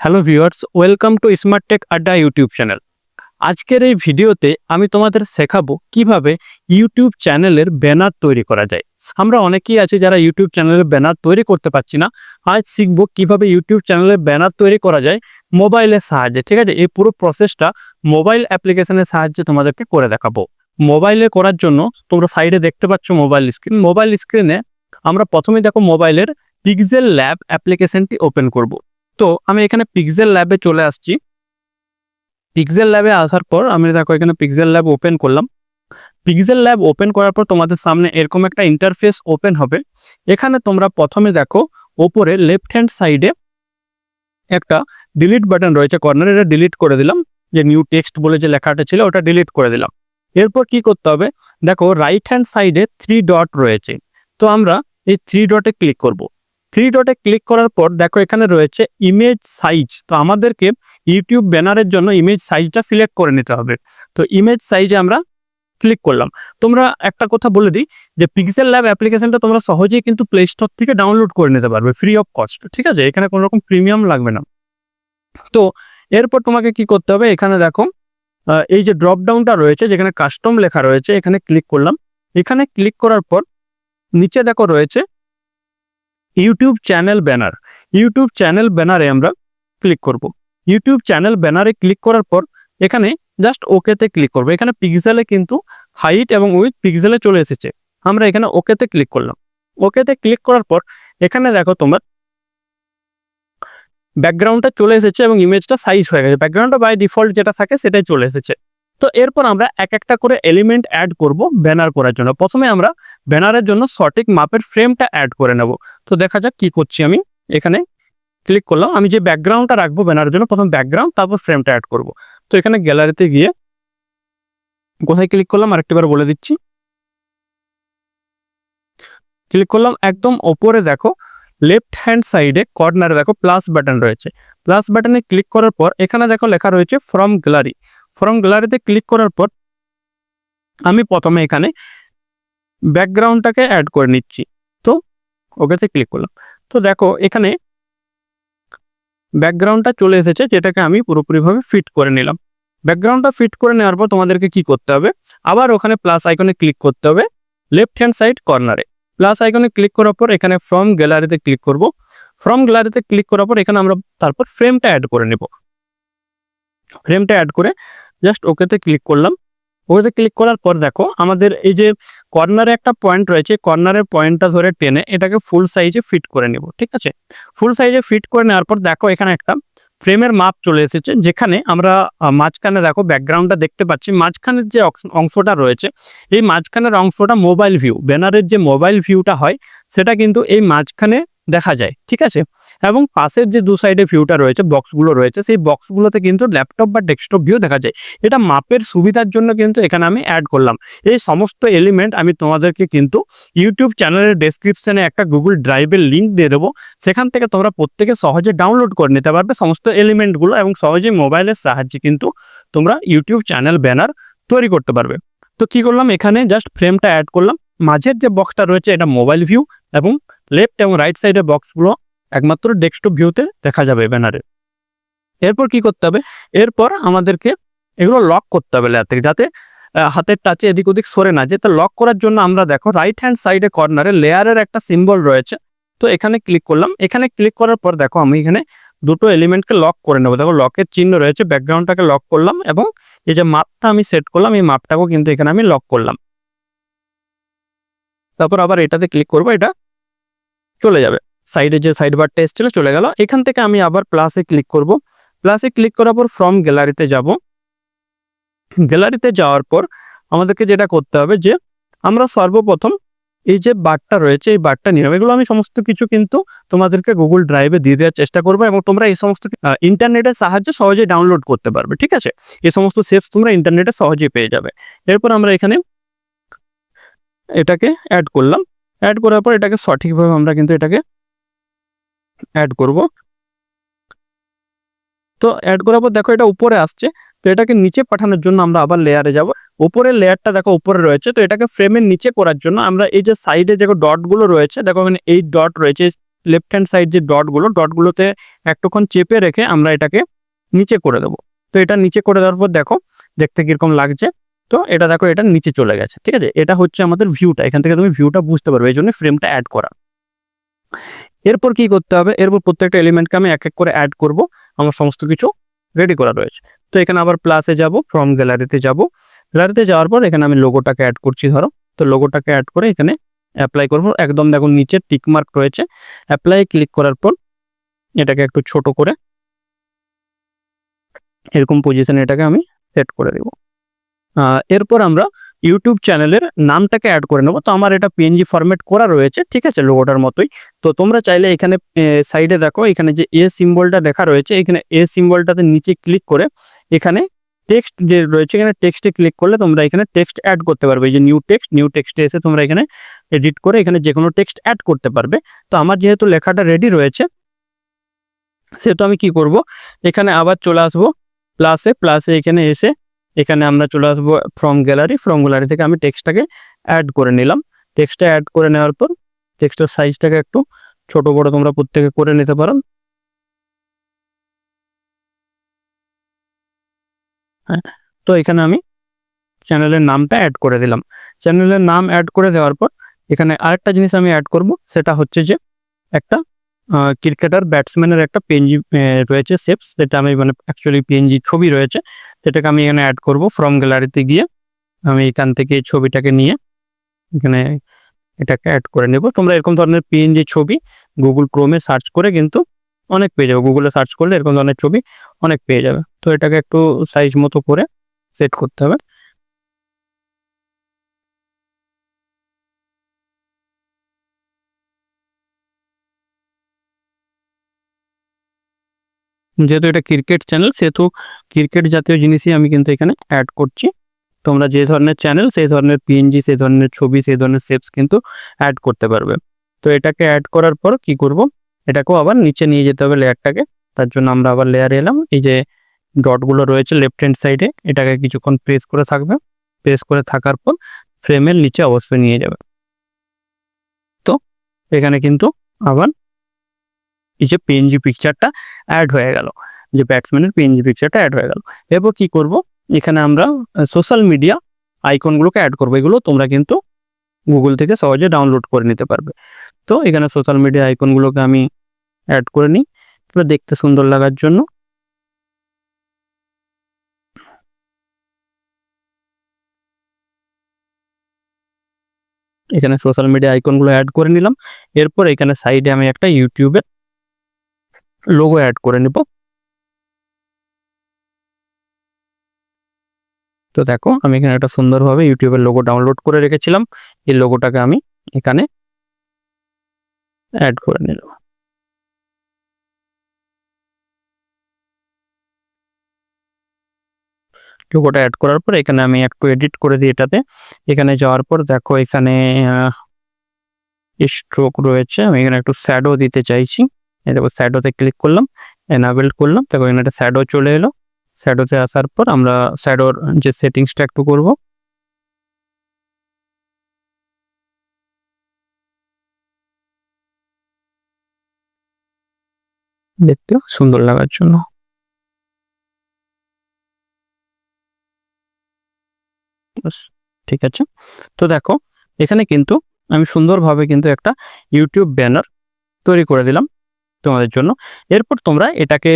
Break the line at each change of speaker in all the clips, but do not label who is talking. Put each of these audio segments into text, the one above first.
Hello viewers, welcome to smart tech Adda YouTube channel. আজকের এই ভিডিওতে আমি তোমাদের শেখাবো কিভাবে ইউটিউব চ্যানেলের ব্যানার তৈরি করা যায়। আমরা অনেকেই আছি যারা ইউটিউব চ্যানেলের ব্যানার তৈরি করতে পারছি না। আজ শিখবো কিভাবে ইউটিউব চ্যানেলের ব্যানার তৈরি করা যায় মোবাইলের সাহায্যে। ঠিক আছে, এই পুরো প্রসেসটা মোবাইল অ্যাপ্লিকেশনের সাহায্যে তোমাদেরকে করে দেখাবো। মোবাইলে করার জন্য তোমরা সাইডে দেখতে পাচ্ছ মোবাইল স্ক্রিনে আমরা প্রথমে দেখো মোবাইলের পিক্সেল ল্যাব অ্যাপ্লিকেশনটি ওপেন করব। তো আমি এখানে পিক্সেল ল্যাবে চলে আসছি। পিক্সেল ল্যাবে আসার পর আমি দেখো এখানে পিক্সেল ল্যাব ওপেন করলাম। পিক্সেল ল্যাব ওপেন করার পর তোমাদের সামনে এরকম একটা ইন্টারফেস ওপেন হবে। এখানে তোমরা প্রথমে দেখো ওপরে লেফট হ্যান্ড সাইডে একটা ডিলিট বাটন রয়েছে কর্নারে, এটা ডিলিট করে দিলাম। যে নিউ টেক্সট বলে যে লেখাটা ছিল ওটা ডিলিট করে দিলাম। এরপর কি করতে হবে, দেখো রাইট হ্যান্ড সাইডে 3 ডট রয়েছে। তো আমরা এই 3 ডটে ক্লিক করব। 3 ডটে ক্লিক করার পর দেখো এখানে রয়েছে ইমেজ সাইজ। তো আমাদেরকে ইউটিউব ব্যানারের জন্য ইমেজ সাইজটা সিলেক্ট করে নিতে হবে। তো ইমেজ সাইজে আমরা ক্লিক করলাম। তোমরা একটা কথা বলে দিই যে পিক্সেল ল্যাব অ্যাপ্লিকেশনটা তোমরা সহজেই কিন্তু প্লে স্টোর থেকে ডাউনলোড করে নিতে পারবে ফ্রি অফ কস্ট। ঠিক আছে, এখানে কোনো রকম প্রিমিয়াম লাগবে না। তো এরপর তোমাকে কি করতে হবে, এখানে দেখো এই যে ড্রপ ডাউনটা রয়েছে যেখানে কাস্টম লেখা রয়েছে, এখানে ক্লিক করলাম। এখানে ক্লিক করার পর নিচে দেখো রয়েছে YouTube channel banner. YouTube channel ব্যানারে আমরা ক্লিক করব। ইউটিউব চ্যানেল ব্যানারে ক্লিক করার পর এখানে জাস্ট ওকেতে ক্লিক করব। এখানে পিক্সেলে কিন্তু হাইট এবং উইথ পিক্সেলে চলে এসেছে। আমরা এখানে ওকেতে ক্লিক করলাম। ওকেতে ক্লিক করার পর এখানে দেখো তোমার ব্যাকগ্রাউন্ডটা চলে এসেছে এবং ইমেজটা সাইজ হয়ে গেছে। ব্যাকগ্রাউন্ডটা বাই ডিফল্ট যেটা থাকে সেটাই চলে এসেছে। তো এরপর আমরা এক একটা করে এলিমেন্ট অ্যাড করব ব্যানার করার জন্য। প্রথমে আমরা ব্যানারের জন্য সঠিক মাপের ফ্রেমটা অ্যাড করে নেব। তো দেখা যাক কি করছি। আমি এখানে ক্লিক করলাম। আমি যে ব্যাকগ্রাউন্ডটা রাখবো ব্যানারের জন্য, প্রথম ব্যাকগ্রাউন্ড তারপর ফ্রেমটা অ্যাড করব। তো এখানে গ্যালারিতে গিয়ে কোথায় ক্লিক করলাম আরেকটিবার বলে দিচ্ছি। ক্লিক করলাম, একদম ওপরে দেখো লেফট হ্যান্ড সাইডে কর্নারে দেখো প্লাস বাটন রয়েছে। প্লাস বাটনে ক্লিক করার পর এখানে দেখো লেখা রয়েছে ফ্রম গ্যালারি। ফ্রম গ্যালারিতে ক্লিক করার পর আমি প্রথমে এখানে ব্যাকগ্রাউন্ডটাকে অ্যাড করে নিচ্ছি। তো ওকেতে ক্লিক করলাম। তো দেখো এখানে ব্যাকগ্রাউন্ডটা চলে এসেছে, যেটাকে আমি পুরোপুরিভাবে ফিট করে নিলাম। ব্যাকগ্রাউন্ডটা ফিট করে নেওয়ার পর তোমাদেরকে কি করতে হবে, আবার ওখানে প্লাস আইকনে ক্লিক করতে হবে লেফট হ্যান্ড সাইড কর্নারে। প্লাস আইকনে ক্লিক করার পর এখানে ফ্রম গ্যালারিতে ক্লিক করব। ফ্রম গ্যালারিতে ক্লিক করার পর এখানে আমরা তারপর ফ্রেমটা অ্যাড করে নেব। ফ্রেমটা অ্যাড করে জাস্ট ওকেতে ক্লিক করলাম। ওকেতে ক্লিক করার পর দেখো আমাদের এই যে কর্নারে একটা পয়েন্ট রয়েছে, কর্নারের পয়েন্টটা ধরে টেনে এটাকে ফুল সাইজে ফিট করে নেব। ঠিক আছে, ফুল সাইজে ফিট করে নেওয়ার পর দেখো এখানে একটা ফ্রেমের মাপ চলে এসেছে, যেখানে আমরা মাঝখানে দেখো ব্যাকগ্রাউন্ডটা দেখতে পাচ্ছি। মাঝখানের যে অংশটা রয়েছে, এই মাঝখানের অংশটা মোবাইল ভিউ, ব্যানারের যে মোবাইল ভিউটা হয় সেটা কিন্তু এই মাঝখানে দেখা যায়। ঠিক আছে, এবং পাশের যে দু সাইডে ভিউটা রয়েছে, বক্সগুলো রয়েছে, সেই বক্সগুলোতে কিন্তু ল্যাপটপ বা ডেস্কটপ ভিউ দেখা যায়। এটা মাপের সুবিধার জন্য কিন্তু এখানে আমি অ্যাড করলাম। এই সমস্ত এলিমেন্ট আমি তোমাদেরকে কিন্তু ইউটিউব চ্যানেলের ডেসক্রিপশনে একটা গুগল ড্রাইভের লিঙ্ক দিয়ে দেবো। সেখান থেকে তোমরা প্রত্যেকে সহজে ডাউনলোড করে নিতে পারবে সমস্ত এলিমেন্টগুলো, এবং সহজেই মোবাইলের সাহায্যে কিন্তু তোমরা ইউটিউব চ্যানেল ব্যানার তৈরি করতে পারবে। তো কি করলাম, এখানে জাস্ট ফ্রেমটা অ্যাড করলাম। মাঝের যে বক্সটা রয়েছে এটা মোবাইল ভিউ, এবং লেফট এবং রাইট সাইডের বক্সগুলো একমাত্র ডেস্কটপ ভিউতে দেখা যাবে ব্যানারে। এরপর কি করতে হবে, এরপর আমাদেরকে এগুলো লক করতে হবে লেয়ার থেকে, যাতে হাতের টাচে এদিক ওদিক সরে না যেতে। লক করার জন্য আমরা দেখো রাইট হ্যান্ড সাইডে কর্নারে লেয়ারের একটা সিম্বল রয়েছে। তো এখানে ক্লিক করলাম। এখানে ক্লিক করার পর দেখো আমি এখানে দুটো এলিমেন্টকে লক করে নেবো। দেখো লকের চিহ্ন রয়েছে, ব্যাকগ্রাউন্ডটাকে লক করলাম, এবং এই যে মাপটা আমি সেট করলাম এই মাপটাকেও কিন্তু এখানে আমি লক করলাম। তারপর আবার এটাতে ক্লিক করবো, এটা চলে যাবে। সাইডে যে সাইড বারটা এসেছিল চলে গেল। এখান থেকে আমি আবার প্লাসে ক্লিক করব। প্লাসে ক্লিক করার পর ফ্রম গ্যালারিতে যাব। গ্যালারিতে যাওয়ার পর আমাদেরকে যেটা করতে হবে, যে আমরা সর্বপ্রথম এই যে বারটা রয়েছে এই বারটা নিয়ে নেব। এগুলো আমি সমস্ত কিছু কিন্তু তোমাদেরকে গুগল ড্রাইভে দিয়ে দেওয়ার চেষ্টা করবো, এবং তোমরা এই সমস্ত ইন্টারনেটের সাহায্যে সহজেই ডাউনলোড করতে পারবে। ঠিক আছে, এই সমস্ত সেপস তোমরা ইন্টারনেটে সহজেই পেয়ে যাবে। এরপর আমরা এখানে এটাকে অ্যাড করলাম। অ্যাড করার পর এটাকে সঠিকভাবে আমরা কিন্তু এটাকে অ্যাড করব। তো অ্যাড করার পর দেখো এটা উপরে আসছে। তো এটাকে নিচে পাঠানোর জন্য আমরা আবার লেয়ারে যাব। উপরের লেয়ারটা দেখো উপরে রয়েছে। তো এটাকে ফ্রেমের নিচে করার জন্য আমরা এই যে সাইডে যে ডটগুলো রয়েছে, দেখো মানে এই ডট রয়েছে, লেফট হ্যান্ড সাইড যে ডটগুলোতে একটুক্ষণ চেপে রেখে আমরা এটাকে নিচে করে দেবো। তো এটা নিচে করে দেওয়ার পর দেখো দেখতে কিরকম লাগছে। তো এটা দেখো এটা নিচে চলে গেছে, ঠিক আছে। এটা হচ্ছে আমাদের ভিউটা, এখান থেকে তুমি ভিউটা বুঝতে পারবে, এই জন্য ফ্রেমটা অ্যাড করা। এরপর কি করতে হবে, এরপর প্রত্যেকটা এলিমেন্টকে আমি এক এক করে অ্যাড করব। আমার সমস্ত কিছু রেডি করা রয়েছে। তো এখানে আবার প্লাসে যাব, ফ্রম গ্যালারিতে যাব। গ্যালারিতে যাওয়ার পর এখানে আমি লোগোটাকে অ্যাড করছি ধরো। তো লোগোটাকে অ্যাড করে এখানে অ্যাপ্লাই করব। একদম দেখুন নিচে টিক মার্ক রয়েছে, অ্যাপ্লাই ক্লিক করার পর এটাকে একটু ছোট করে এরকম পজিশনে এটাকে আমি সেট করে দেব। এরপর আমরা ইউটিউব চ্যানেলের নামটাকে অ্যাড করে নেব। তো আমার এটা পিএনজি ফরম্যাট করা রয়েছে, ঠিক আছে, লোগোটার মতোই। তো তোমরা চাইলে এখানে সাইডে দেখো এখানে যে এ সিম্বলটা দেখা রয়েছে, এখানে এ সিম্বলটাতে নিচে ক্লিক করে এখানে টেক্সট যে রয়েছে এখানে টেক্সটে ক্লিক করলে তোমরা এখানে টেক্সট অ্যাড করতে পারবে। এই যে নিউ টেক্সটে এসে তোমরা এখানে এডিট করে এখানে যে কোনো টেক্সট অ্যাড করতে পারবে। তো আমার যেহেতু লেখাটা রেডি রয়েছে সেহেতু আমি কি করব, এখানে আবার চলে আসবো প্লাসে এখানে এসে এখানে আমরা চলে আসবো ফ্রম গ্যালারি থেকে আমি টেক্সটটাকে অ্যাড করে নিলাম। টেক্সটটা অ্যাড করে নেওয়ার পর টেক্সটের সাইজটাকে একটু ছোট বড় তোমরা প্রত্যেকে করে নিতে পারো। হ্যাঁ, তো এখানে আমি চ্যানেলের নামটা অ্যাড করে দিলাম। চ্যানেলের নাম অ্যাড করে দেওয়ার পর এখানে আরেকটা জিনিস আমি অ্যাড করব, সেটা হচ্ছে যে একটা ক্রিকেটার ব্যাটসম্যানের একটা পিএনজি রয়েছে শেপস, যেটা আমি মানে অ্যাকচুয়ালি পিএনজি ছবি রয়েছে, সেটাকে আমি এখানে অ্যাড করব। ফ্রম গ্যালারিতে গিয়ে আমি এখান থেকে ছবিটাকে নিয়ে এখানে এটাকে অ্যাড করে নেব। তোমরা এরকম ধরনের পিএনজি ছবি গুগল ক্রোমে সার্চ করে কিন্তু অনেক পেয়ে যাবে, গুগলে সার্চ করলে এরকম ধরনের ছবি অনেক পেয়ে যাবে। তো এটাকে একটু সাইজ মতো করে সেট করতে হবে। যেহেতু এটা ক্রিকেট চ্যানেল সেহেতু ক্রিকেট জাতীয় জিনিসই আমি কিন্তু এখানে অ্যাড করছি। তোমরা যে ধরনের চ্যানেল সেই ধরনের পিএনজি, সেই ধরনের ছবি, সেই ধরনের শেপস কিন্তু অ্যাড করতে পারবে। তো এটাকে অ্যাড করার পর কি করব, এটাকেও আবার নিচে নিয়ে যেতে হবে লেয়ারটাকে। তার জন্য আমরা আবার লেয়ারে এলাম, এই যে ডটগুলো রয়েছে লেফট হ্যান্ড সাইডে এটাকে কিছুক্ষণ প্রেস করে থাকবে। প্রেস করে থাকার পর ফ্রেমের নিচে অবশ্যই নিয়ে যাবে। তো এখানে কিন্তু আবার এই যে পিএনজি পিকচারটা অ্যাড হয়ে গেল, যে ব্যাটসম্যানের পিএনজি পিকচারটা অ্যাড হয়ে গেল। এরপর কি করব, এখানে আমরা সোশ্যাল মিডিয়া আইকনগুলোকে অ্যাড করবো। এগুলো তোমরা কিন্তু গুগল থেকে সহজে ডাউনলোড করে নিতে পারবে। তো এখানে সোশ্যাল মিডিয়া আইকনগুলোকে আমি অ্যাড করে নিই দেখতে সুন্দর লাগার জন্য। এখানে সোশ্যাল মিডিয়া আইকনগুলো অ্যাড করে নিলাম। এরপর এখানে সাইডে আমি একটা ইউটিউবের লোগো অ্যাড করে নেব। তো দেখো আমি এখানে একটা সুন্দরভাবে ইউটিউবের লোগো ডাউনলোড করে রেখেছিলাম, এই লোগোটাকে আমি এখানে অ্যাড করে নিলাম। লোগোটা অ্যাড করার পর এখানে আমি একটু এডিট করে দিই এটাতে। এখানে যাওয়ার পর দেখো এখানে স্ট্রোক রয়েছে, আমি এখানে একটু শ্যাডো দিতে চাইছি। এই দেখো শ্যাডোতে ক্লিক করলাম, এনাবেল করলাম, দেখো এখানে একটা শ্যাডো চলে এলো। শ্যাডোতে আসার পর আমরা শ্যাডোর যে সেটিংসটা একটু করব। দেখতে সুন্দর লাগার জন্য। ঠিক আছে, তো দেখো এখানে কিন্তু আমি সুন্দরভাবে কিন্তু একটা ইউটিউব ব্যানার তৈরি করে দিলাম তোমাদের জন্য। এরপর তোমরা এটাকে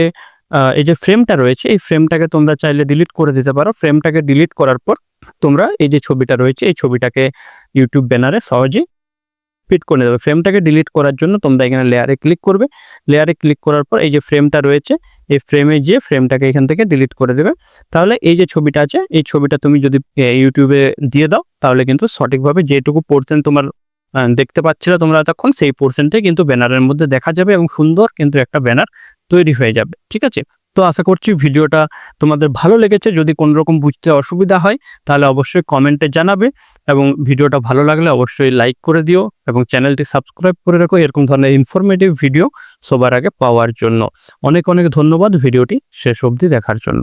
এই যে ফ্রেমটা রয়েছে এই ফ্রেমটাকে তোমরা চাইলে ডিলিট করে দিতে পারো। ফ্রেমটাকে ডিলিট করার পর তোমরা এই যে ছবিটা রয়েছে এই ছবিটাকে ইউটিউব ব্যানারে সহজেই ফিট করে দেবে। ফ্রেমটাকে ডিলিট করার জন্য তোমরা এখানে লেয়ারে ক্লিক করবে। লেয়ারে ক্লিক করার পর এই যে ফ্রেমটা রয়েছে এই ফ্রেমে গিয়ে ফ্রেমটাকে এখান থেকে ডিলিট করে দেবে। তাহলে এই যে ছবিটা আছে এই ছবিটা তুমি যদি ইউটিউবে দিয়ে দাও তাহলে কিন্তু সঠিকভাবে যেটুকু পোর্শন তোমার দেখতে পাচ্ছিল তোমরা এতক্ষণ সেই পোর্শনটাই কিন্তু ব্যানারের মধ্যে দেখা যাবে এবং সুন্দর কিন্তু একটা ব্যানার তৈরি হয়ে যাবে। ঠিক আছে, তো আশা করছি ভিডিওটা তোমাদের ভালো লেগেছে। যদি কোনো রকম বুঝতে অসুবিধা হয় তাহলে অবশ্যই কমেন্টে জানাবে এবং ভিডিওটা ভালো লাগলে অবশ্যই লাইক করে দিও এবং চ্যানেলটি সাবস্ক্রাইব করে রাখো এরকম ধরনের ইনফরমেটিভ ভিডিও সবার আগে পাওয়ার জন্য। অনেক অনেক ধন্যবাদ ভিডিওটি শেষ অবধি দেখার জন্য।